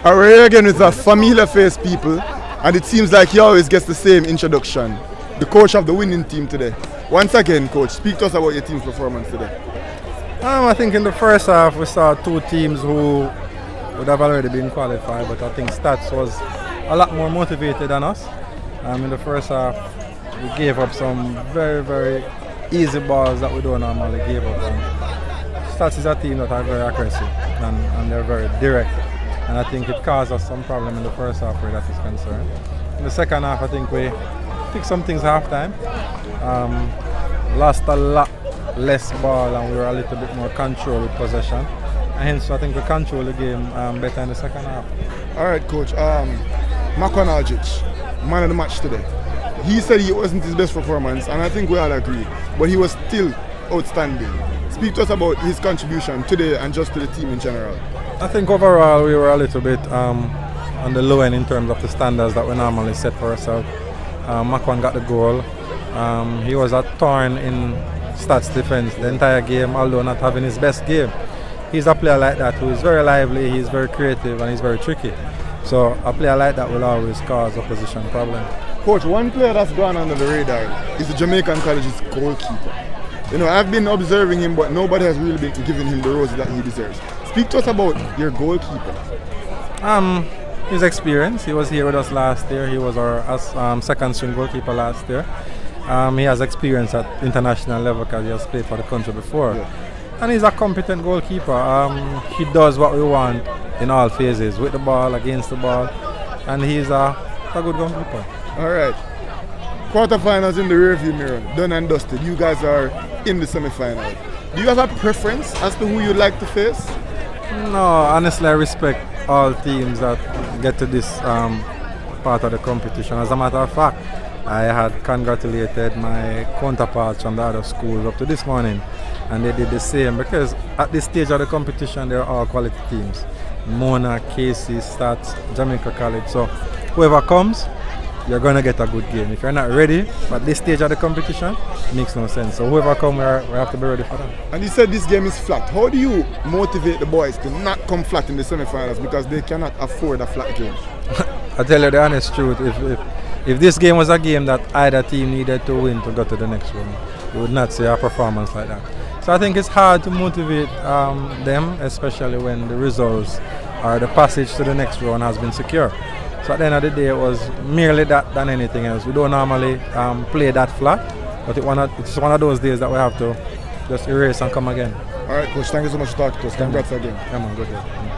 We're here again with a familiar face people, and it seems like he always gets the same introduction. The coach of the winning team today. Once again, coach, speak to us about your team's performance today. I think in the first half we saw two teams who would have already been qualified, but I think Staths was a lot more motivated than us. In the first half we gave up some very, very easy balls that we don't normally give up. And Staths is a team that are very aggressive and they're very direct. And I think it caused us some problem in the first half where that is concerned. In the second half I think we fixed some things half time. Lost a lot less ball and we were a little bit more control with possession. And hence I think we control the game better in the second half. Alright coach, man of the match today. He said it wasn't his best performance and I think we all agree, but he was still outstanding. Speak to us about his contribution today and just to the team in general. I think overall we were a little bit on the low end in terms of the standards that we normally set for ourselves. Makwan got the goal. He was a thorn in Staths defense the entire game, although not having his best game. He's a player like that who is very lively, he's very creative and he's very tricky. So a player like that will always cause opposition problems. Coach, one player that's gone under the radar is the Jamaican College's goalkeeper. You know, I've been observing him, but nobody has really been giving him the roses that he deserves. Speak to us about your goalkeeper. His experience. He was here with us last year. He was our second string goalkeeper last year. He has experience at international level because he has played for the country before. Yeah. And he's a competent goalkeeper. He does what we want in all phases, with the ball, against the ball, and he's a good goalkeeper. All right. Quarterfinals in the rearview mirror, done and dusted. You guys are in the semi-final. Do you have a preference as to who you'd like to face? No, honestly, I respect all teams that get to this part of the competition. As a matter of fact, I had congratulated my counterparts from the other schools up to this morning, and they did the same because at this stage of the competition, they're all quality teams. Mona, Casey, Staths, Jamaica College. So whoever comes, you're going to get a good game. If you're not ready at this stage of the competition, it makes no sense. So whoever comes, we have to be ready for that. And you said this game is flat. How do you motivate the boys to not come flat in the semi-finals because they cannot afford a flat game? I tell you the honest truth, if this game was a game that either team needed to win to go to the next round, you would not see a performance like that. So I think it's hard to motivate them, especially when the results or the passage to the next round has been secure. So at the end of the day, it was merely that than anything else. We don't normally play that flat, but it's one of those days that we have to just erase and come again. All right, coach, thank you so much for talking to us. Congrats again. Yeah, man, good day.